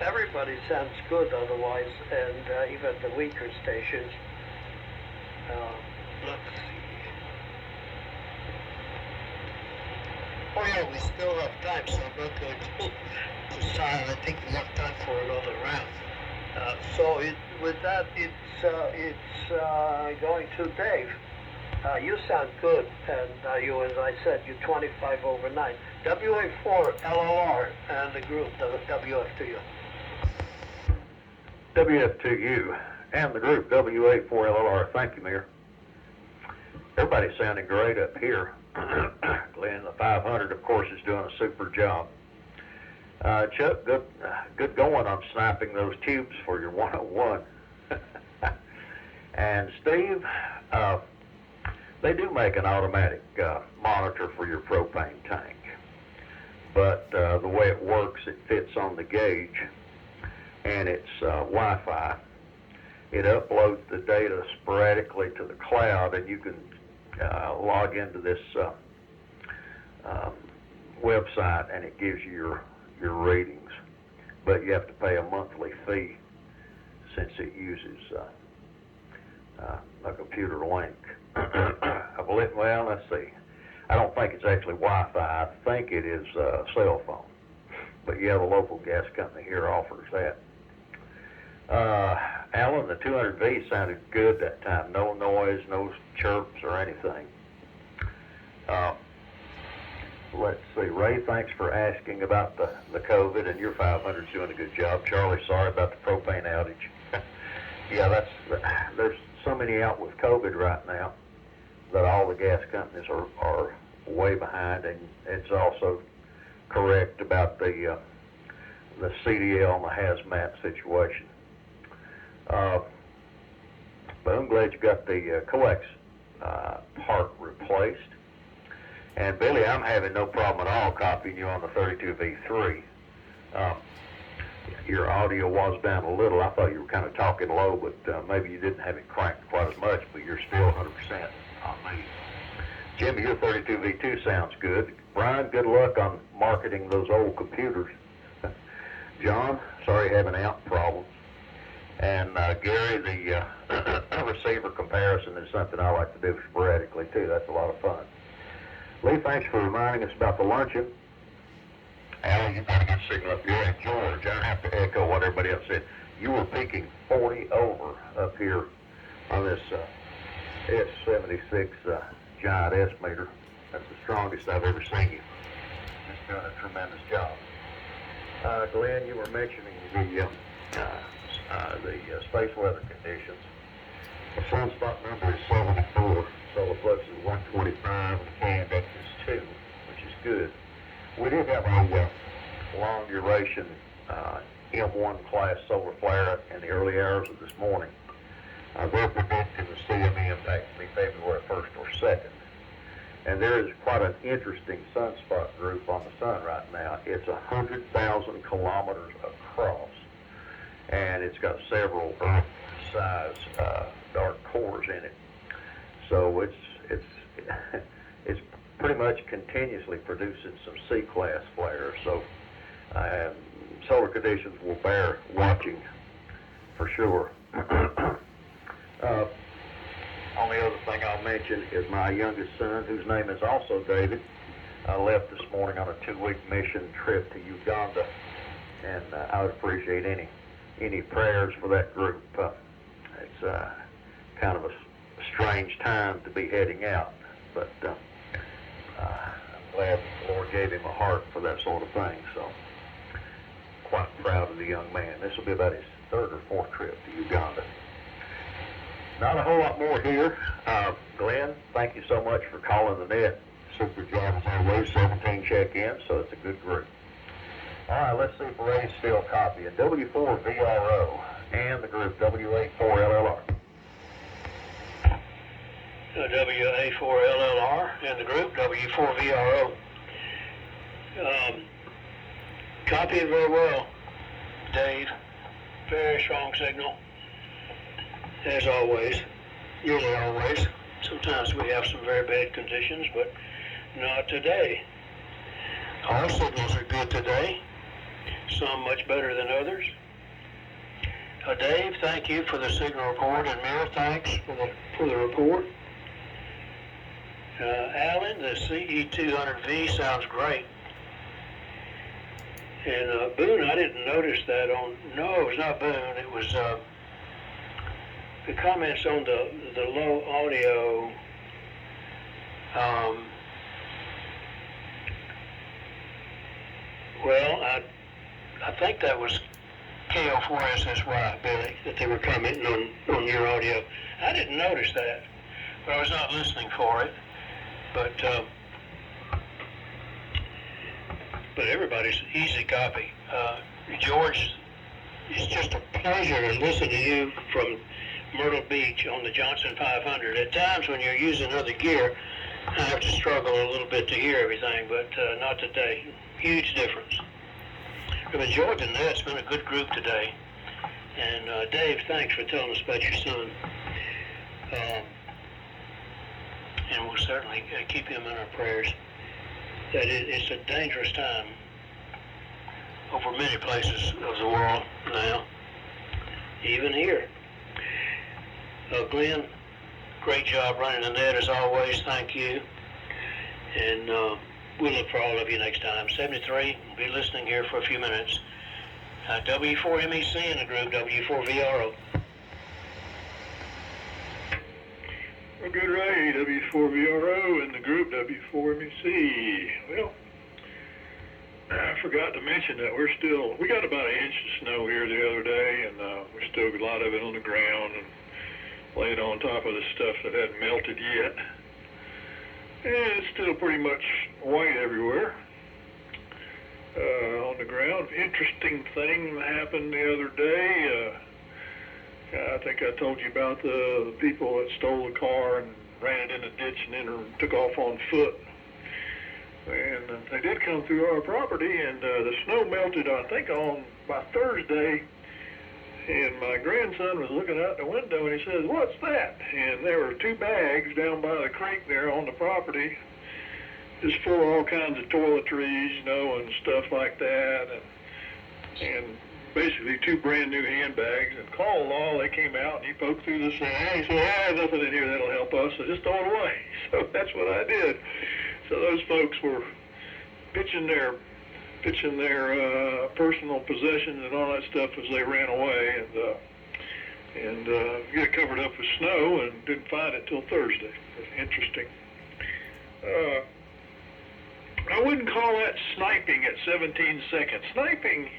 everybody sounds good otherwise, and even the weaker stations. Let's see. Oh yeah, we still have time, so I'm not going to sign. I think we have time for another round. So with that, it's going to Dave. You sound good, and you, as I said, you're 25 over 9. WA4 LLR and the group WF2U. WF2U and the group WA4LLR. Thank you, Mayor. Everybody's sounding great up here. Glenn, the 500, of course, is doing a super job. Chuck, good going on sniping those tubes for your 101. And Steve, they do make an automatic monitor for your propane tank, but the way it works, it fits on the gauge, and it's Wi-Fi. It uploads the data sporadically to the cloud, and you can log into this website, and it gives you your readings. But you have to pay a monthly fee since it uses a computer link. I believe, well, let's see. I don't think it's actually Wi-Fi. I think it is a cell phone. But yeah, the local gas company here offers that. Alan, the 200V sounded good that time. No noise, no chirps or anything. Let's see. Ray, thanks for asking about the COVID, and your 500's doing a good job. Charlie, sorry about the propane outage. Yeah, there's so many out with COVID right now that all the gas companies are way behind, and it's also correct about the CDL and the hazmat situation. But I'm glad you got the coax part replaced. And Billy, I'm having no problem at all copying you on the 32V3. Your audio was down a little. I thought you were kind of talking low, but maybe you didn't have it cranked quite as much, but you're still 100% on me. Jimmy, your 32V2 sounds good. Brian, good luck on marketing those old computers. John, sorry you're having out problems. And Gary, the receiver comparison is something I like to do sporadically too. That's a lot of fun. Lee, thanks for reminding us about the luncheon. Al, you've got a good signal up here. And George, I don't have to echo what everybody else said. You were peaking 40 over up here on this S76 giant estimator. That's the strongest I've ever seen you. Just doing a tremendous job. Glenn, you were mentioning the space weather conditions. The sunspot number is 74, solar flux is 125, and the K-index is 2, which is good. We did have a long duration M1 class solar flare in the early hours of this morning. They're predicting the CME impact to be February 1st or 2nd. And there is quite an interesting sunspot group on the sun right now. It's 100,000 kilometers across, and it's got several Earth-size dark cores in it. So it's pretty much continuously producing some C-class flares. So solar conditions will bear watching for sure. Only other thing I'll mention is my youngest son, whose name is also David, left this morning on a 2-week mission trip to Uganda, and I would appreciate any prayers for that group. It's kind of a strange time to be heading out, but I'm glad the Lord gave him a heart for that sort of thing, so quite proud of the young man. This will be about his 3rd or 4th trip to Uganda. Not a whole lot more here. Glenn, thank you so much for calling the net. Super job as always, 17 check-ins, so it's a good group. All right, let's see if Ray's still copying. W4VRO and the group WA4LLR. WA4LLR and the group W4VRO. Copying very well, Dave. Very strong signal. As always, nearly always. Sometimes we have some very bad conditions, but not today. All signals are good today, some much better than others. Dave, thank you for the signal report, and Mary, thanks for the report. Alan, the CE200V sounds great. And Boone, I didn't notice that no, it was not Boone, it was the comments on the low audio. Well, I think that was KO4SSY, Billy, that they were commenting on your audio. I didn't notice that, but I was not listening for it. But everybody's easy copy. George, it's just a pleasure to listen to you from Myrtle Beach on the Johnson 500. At times when you're using other gear, I have to struggle a little bit to hear everything, but not today. Huge difference. I've enjoyed the net. It's been a good group today. And Dave, thanks for telling us about your son. And we'll certainly keep him in our prayers. That it's a dangerous time over many places of the world now, even here. Glenn, great job running the net as always. Thank you. And we'll look for all of you next time. 73, we'll be listening here for a few minutes. W4MEC in the group, W4VRO. Well, good Ray, W4VRO and the group W4MEC. Well, I forgot to mention that we got about 1 inch of snow here the other day, and we still got a lot of it on the ground and laid on top of the stuff that hadn't melted yet. And it's still pretty much white everywhere on the ground. Interesting thing happened the other day. I think I told you about the people that stole the car and ran it in a ditch and then took off on foot. And they did come through our property, and the snow melted, I think, by Thursday. And my grandson was looking out the window, and he says, "What's that?" And there were 2 bags down by the creek there on the property, just full of all kinds of toiletries, and stuff like that. And basically 2 brand new handbags. And called law, they came out, and he poked through the sand. He said, "There's nothing in here that'll help us, so just throw it away." So that's what I did. So those folks were pitching their personal possessions and all that stuff as they ran away, and got covered up with snow and didn't find it till Thursday. It's interesting. I wouldn't call that sniping at 17 seconds. Sniping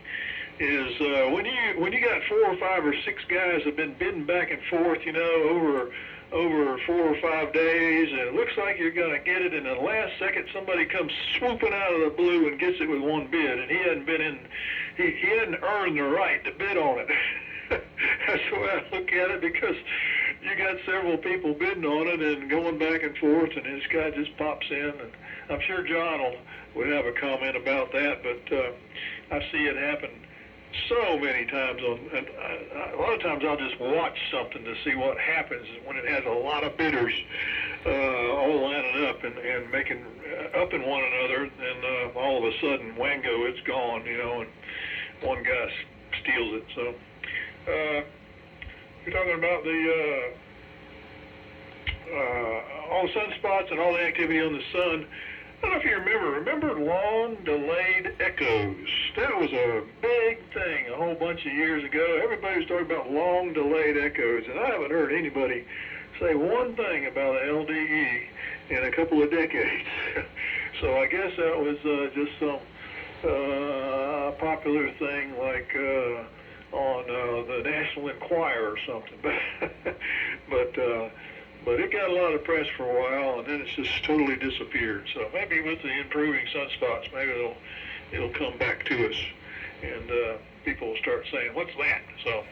is when you got 4 or 5 or 6 guys have been bidding back and forth, you know, over 4 or 5 days, and it looks like you're going to get it, and in the last second somebody comes swooping out of the blue and gets it with one bid, and he hadn't earned the right to bid on it. That's the way I look at it, because you got several people bidding on it and going back and forth, and this guy just pops in, and I'm sure John would have a comment about that, but I see it happen so many times and a lot of times I'll just watch something to see what happens when it has a lot of bidders all lining up and making upping one another, and all of a sudden, wango, it's gone, you know, and one guy steals it. So you're talking about all the sunspots and all the activity on the sun. I don't know if you remember long delayed echoes. That was a big thing a whole bunch of years ago. Everybody was talking about long delayed echoes, and I haven't heard anybody say one thing about an LDE in a couple of decades. So I guess that was just some popular thing like on the National Enquirer or something. But it got a lot of press for a while, and then it's just totally disappeared. So maybe with the improving sunspots, maybe it'll come back to us, and people will start saying, "What's that?" So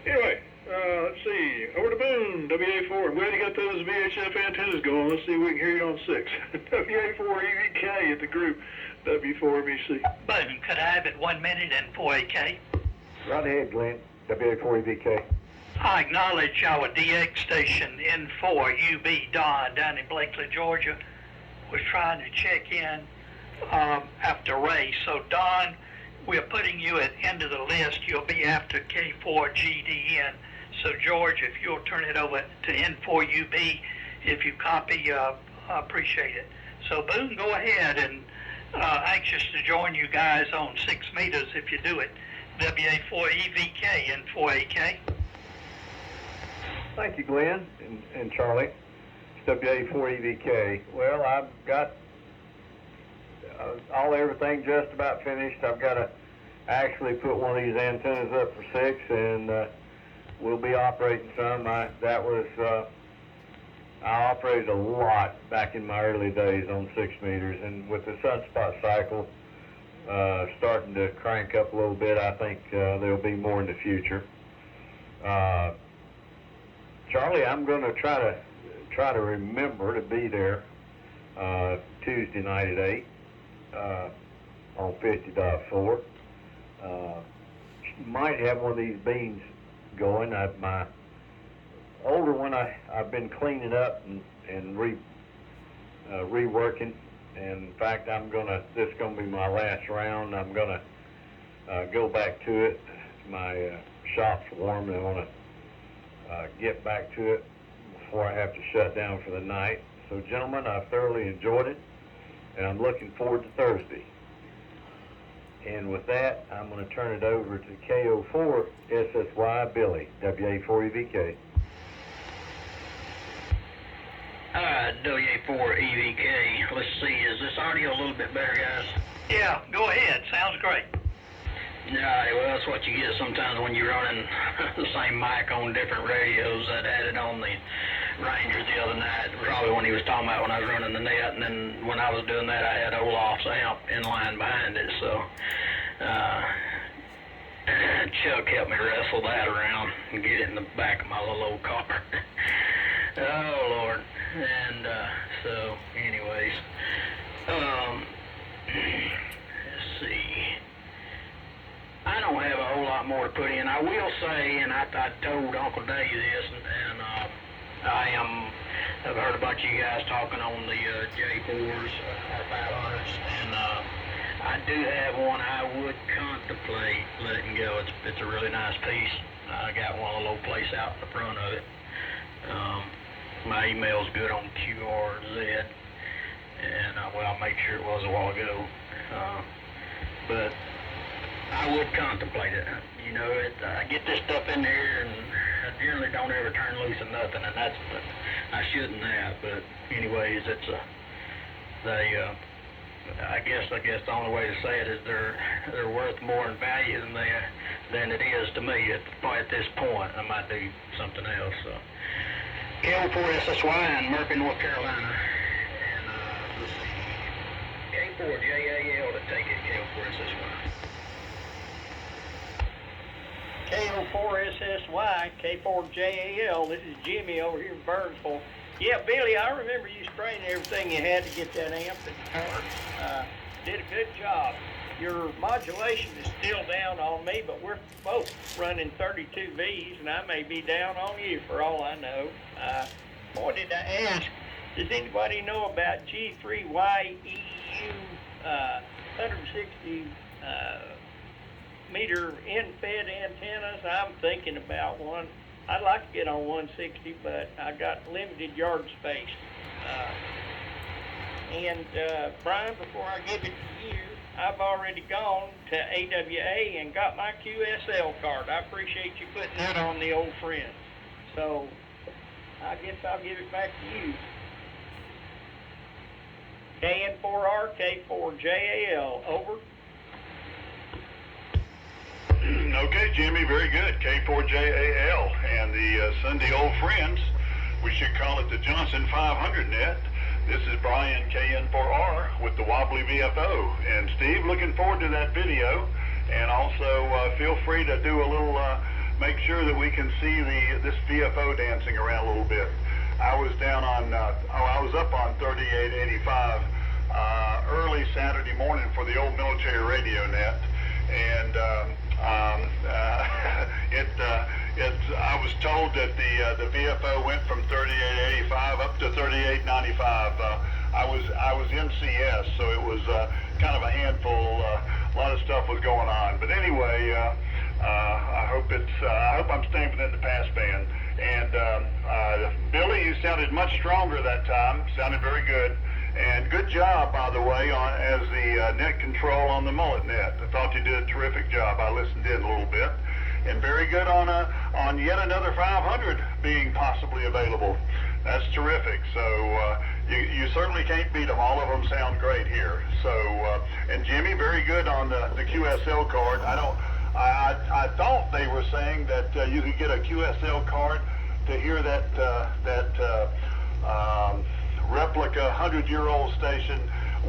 anyway, let's see. Over the moon, WA4. I'm glad you got those VHF antennas going. Let's see if we can hear you on 6. WA4 EVK at the group. W4MEC. Boom, could I have it 1 minute and 4AK? Right ahead, Glenn. WA4 EVK. I acknowledge our DX station N4UB Don down in Blakely, Georgia, was trying to check in after Ray. So Don, we're putting you at end of the list. You'll be after K4GDN. So George, if you'll turn it over to N4UB, if you copy, I appreciate it. So Boone, go ahead, and anxious to join you guys on 6 meters if you do it. WA4EVK and 4AK. Thank you, Glenn and Charlie. It's WA4EVK. Well, I've got everything just about finished. I've got to actually put one of these antennas up for 6, and we'll be operating some. I operated a lot back in my early days on 6 meters, and with the sunspot cycle starting to crank up a little bit, I think there'll be more in the future. Charlie, I'm going to try to remember to be there Tuesday night at 8 on 50.4. Might have one of these beams going. My older one I've been cleaning up and reworking. And in fact, this is going to be my last round. I'm going to go back to it. My shop's warm, and I want to get back to it before I have to shut down for the night. So gentlemen, I've thoroughly enjoyed it, and I'm looking forward to Thursday. And with that, I'm going to turn it over to KO4 SSY Billy, WA4EVK. WA4 EVK. Let's see, is this audio a little bit better, guys? Yeah, go ahead. Sounds great. Yeah, well, that's what you get sometimes when you're running the same mic on different radios. I'd had it on the Ranger the other night, probably when he was talking about when I was running the net, and then when I was doing that, I had Olaf's amp in line behind it, so Chuck helped me wrestle that around and get it in the back of my little old car. Oh, Lord. And so, anyways, let's see. I don't have a whole lot more to put in. I will say, and I told Uncle Dave this, and I've heard a bunch of you guys talking on the J4s, R500s, and I do have one I would contemplate letting go. It's a really nice piece. I got one little place out in the front of it. My email's good on QRZ, and well, I'll make sure it was a while ago. But I would contemplate it. You know, I get this stuff in there, and I generally don't ever turn loose of nothing, and I shouldn't have. But anyways, it's they, I guess the only way to say it is they're worth more in value than it is to me at this point. I might do something else. So. K04SSY in Murphy, North Carolina, and let's see, K4JAL to take it. K04SSY, K4JAL. This is Jimmy over here in Burnsville. Yeah, Billy, I remember you spraying everything you had to get that amp in power. Did a good job. Your modulation is still down on me, but we're both running 32 Vs, and I may be down on you for all I know. Boy, did I ask, does anybody know about G3YEU 160 meter in-fed antennas? I'm thinking about one. I'd like to get on 160, but I got limited yard space. Brian, before I give it to you, I've already gone to AWA and got my QSL card. I appreciate you putting that on the old friend. So I guess I'll give it back to you. KN4R, K4JAL, over. Okay, Jimmy, very good. K4JAL and the Sunday Old Friends. We should call it the Johnson 500 net. This is Brian, KN4R, with the Wobbly VFO. And Steve, looking forward to that video. And also feel free to do a little, make sure that we can see this VFO dancing around a little bit. I was down on, I was up on 3885 early Saturday morning for the old military radio net. And I was told that the VFO went from 3885 up to 3895. I was in CS, so it was kind of a handful. A lot of stuff was going on. But anyway, I hope I'm staying within the pass band. And Billy, you sounded much stronger that time. Sounded very good. And good job, by the way, as the net control on the mullet net. I thought you did a terrific job. I listened in a little bit. And very good on yet another 500 being possibly available. That's terrific. So you certainly can't beat them. All of them sound great here. So and Jimmy, very good on the QSL card. I thought they were saying that you could get a QSL card to hear that replica 100-year-old station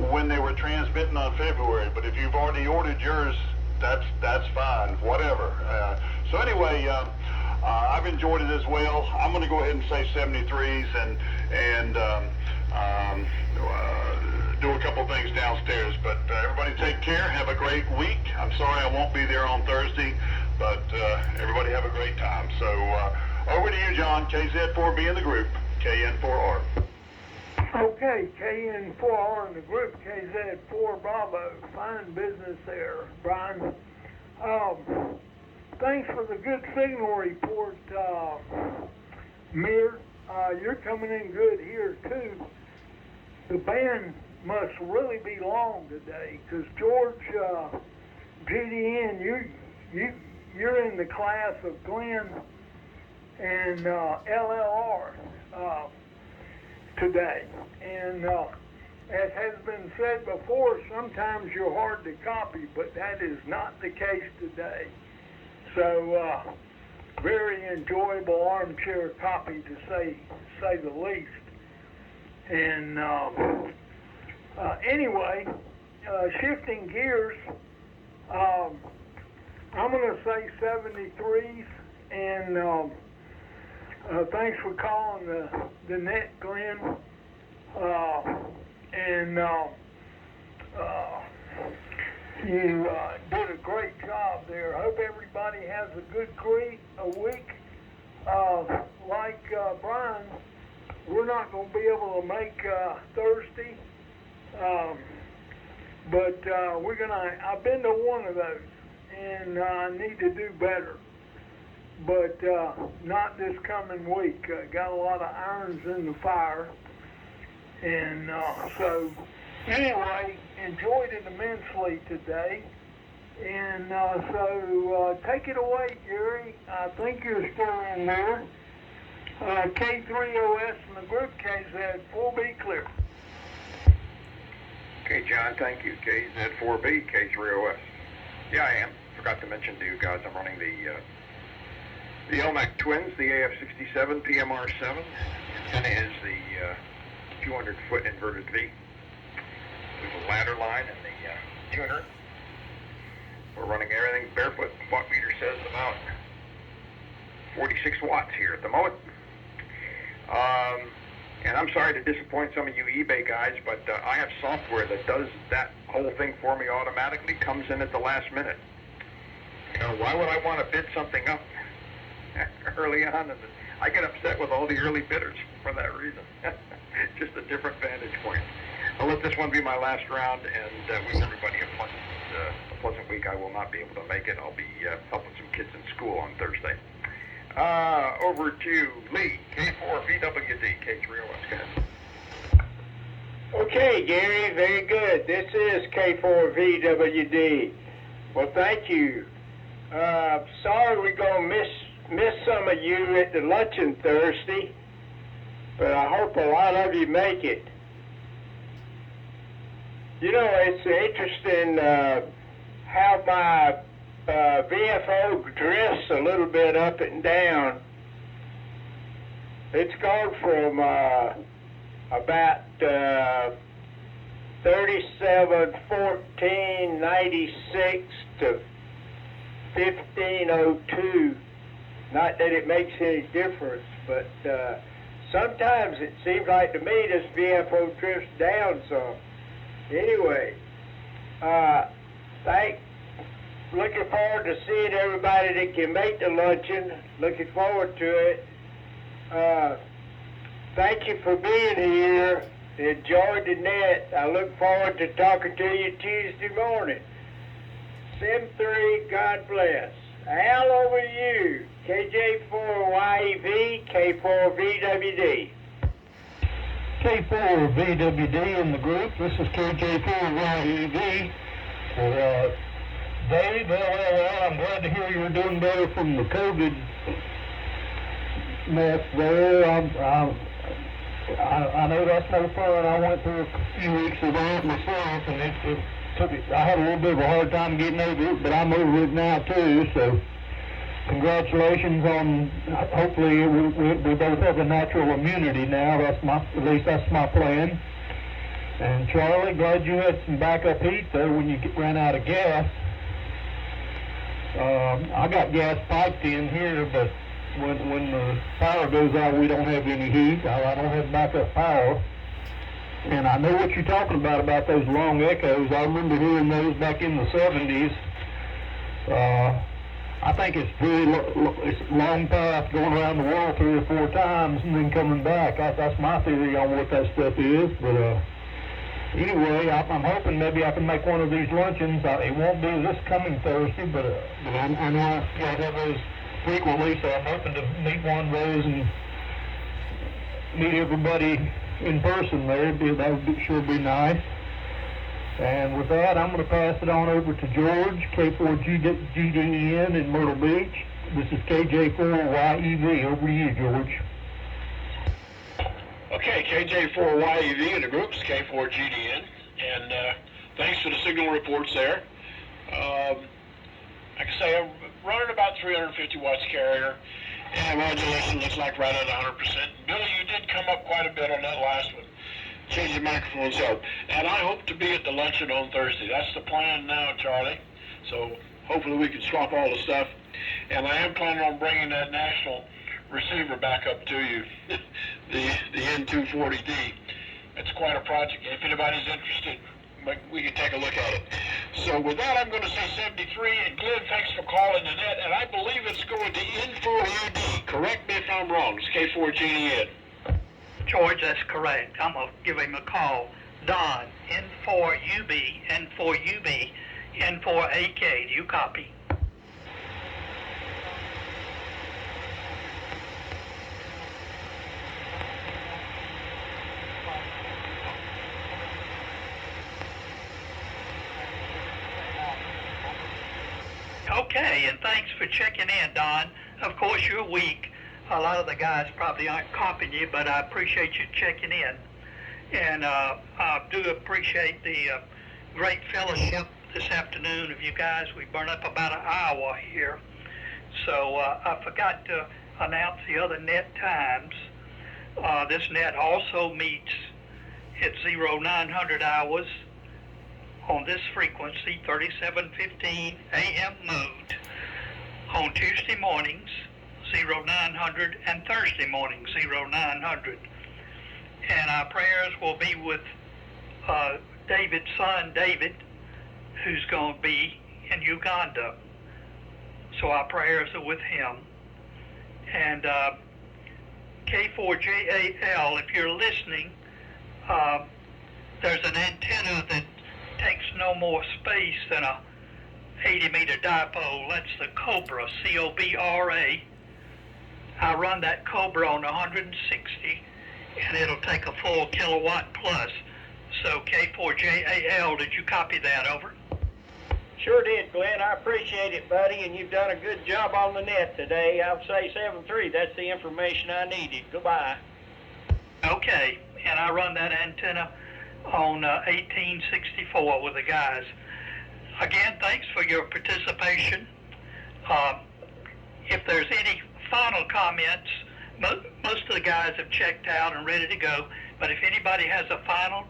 when they were transmitting on February. But if you've already ordered yours, that's fine, whatever. So anyway, I've enjoyed it as well. I'm going to go ahead and say 73s and do a couple things downstairs. But everybody take care. Have a great week. I'm sorry I won't be there on Thursday, but everybody have a great time. So over to you, John. KZ4B in the group. KN4R. Okay, KN4R in the group, KZ4 Bravo. Fine business there, Brian. Thanks for the good signal report, Mir. You're coming in good here, too. The band must really be long today, because George, GDN, you're in the class of Glenn and LLR. Today. And as has been said before, sometimes you're hard to copy, but that is not the case today. So very enjoyable armchair copy, to say the least. And anyway, shifting gears, I'm going to say 73s, and thanks for calling the net, Glenn. You did a great job there. I hope everybody has a good week. Like Brian, we're not going to be able to make Thursday, but I've been to one of those, and I need to do better. But not this coming week. Got a lot of irons in the fire. And so, anyway, enjoyed it immensely today. And so, take it away, Gary. I think you're still in there. K3OS in the group, KZ4B clear. Okay, John, thank you. KZ4B, K3OS. Yeah, I am. Forgot to mention to you guys, I'm running the LMAC Twins, the AF67 PMR7. Antenna is the 200-foot inverted V. There's a ladder line in the tuner. We're running everything barefoot. Watt meter says about 46 watts here at the moment. And I'm sorry to disappoint some of you eBay guys, but I have software that does that whole thing for me automatically, comes in at the last minute. You know, why would I want to bid something up early on? And I get upset with all the early bidders for that reason. Just a different vantage point. I'll let this one be my last round, and wish everybody a pleasant week. I will not be able to make it. I'll be helping some kids in school on Thursday. Over to Lee, K4VWD, K3OS, guys. Okay, Gary, very good. This is K4VWD. Well, thank you. Sorry we're going to miss some of you at the luncheon Thursday, but I hope a lot of you make it. You know, it's interesting how my VFO drifts a little bit up and down. It's gone from about 371496 to 1502. Not that it makes any difference, but sometimes it seems like to me this VFO drifts down some. Anyway, looking forward to seeing everybody that can make the luncheon. Looking forward to it. Thank you for being here. Enjoyed the net. I look forward to talking to you Tuesday morning. Sim 3, God bless. Al, over to you. KJ4YEV, K4VWD. K4VWD in the group. This is KJ4YEV. Well, Dave, well, I'm glad to hear you're doing better from the COVID mess there. I know that's no fun. I went through a few weeks of that myself, and it took it. I had a little bit of a hard time getting over it, but I'm over it now too. So, congratulations on. Hopefully, we both have a natural immunity now. At least that's my plan. And Charlie, glad you had some backup heat there when you ran out of gas. I got gas piped in here, but when the power goes out, we don't have any heat. I don't have backup power. And I know what you're talking about those long echoes. I remember hearing those back in the 70s. I think it's it's long path going around the world 3 or 4 times and then coming back. That's my theory on what that stuff is. But anyway, I'm hoping maybe I can make one of these luncheons. It won't be this coming Thursday, but I know you guys have those frequently, so I'm hoping to meet one of those and meet everybody in person there. That would sure be nice. And with that, I'm going to pass it on over to George, K4GDN in Myrtle Beach. This is KJ4YEV. Over to you, George. Okay, KJ4YEV in the groups, K4GDN, and thanks for the signal reports there. Like I say, I'm running about 350 watts carrier, and modulation looks like right at 100%. Billy, you did come up quite a bit on that last one. Change the microphones up. And I hope to be at the luncheon on Thursday. That's the plan now, Charlie. So hopefully we can swap all the stuff. And I am planning on bringing that national receiver back up to you, the N240D. It's quite a project. If anybody's interested, we can take a look at it. So with that, I'm going to say 73. And Glenn, thanks for calling the net. And I believe it's going to N4UD. Correct me if I'm wrong. It's K4GDN. George, that's correct. I'm going to give him a call. Don, N4UB, N4UB, N4AK. Do you copy? Okay, and thanks for checking in, Don. Of course, you're weak. A lot of the guys probably aren't copying you, but I appreciate you checking in. And I do appreciate the great fellowship this afternoon of you guys. We burned up about an hour here. So I forgot to announce the other net times. This net also meets at 0900 hours on this frequency, 3715 AM mode, on Tuesday mornings, 0900, and Thursday mornings, 0900. And our prayers will be with David's son, David, who's going to be in Uganda. So our prayers are with him. And K4JAL, if you're listening, there's an antenna that takes no more space than a 80-meter dipole. That's the Cobra, C-O-B-R-A. I run that Cobra on 160, and it'll take a full kilowatt plus. So K4JAL, did you copy that? Over. Sure did, Glenn. I appreciate it, buddy, and you've done a good job on the net today. I'll say 7-3. That's the information I needed. Goodbye. Okay, and I run that antenna on 1864 with the guys. Again, thanks for your participation. If there's any final comments, most of the guys have checked out and ready to go, but if anybody has a final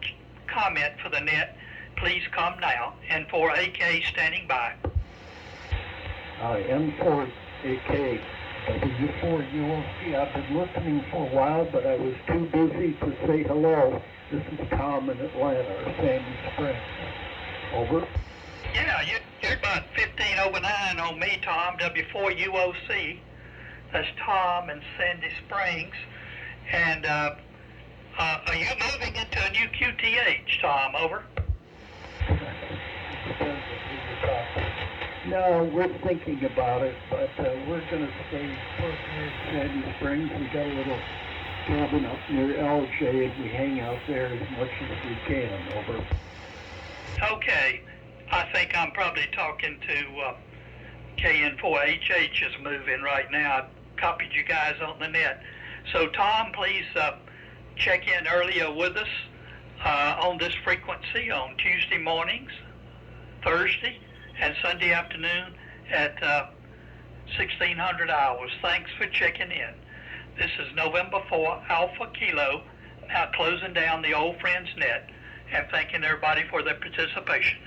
comment for the net, please come now. N4AK standing by. Hi, N4AK, W4UOC. I've been listening for a while, but I was too busy to say hello. This is Tom in Atlanta, or Sandy Springs. Over. Yeah, you're about 15 over 9 on me, Tom, W4UOC. That's Tom in Sandy Springs. And are you moving into a new QTH, Tom? Over. No, we're thinking about it, but we're going to stay close near Sandy Springs. We got a little cabin up near LJ, and we hang out there as much as we can. Over. Okay. I think I'm probably talking to KN4HH is moving right now. I copied you guys on the net. So Tom, please check in earlier with us on this frequency on Tuesday mornings, Thursday, and Sunday afternoon at 1600 hours. Thanks for checking in. This is November 4, Alpha Kilo, now closing down the Old Friends Net, and thanking everybody for their participation.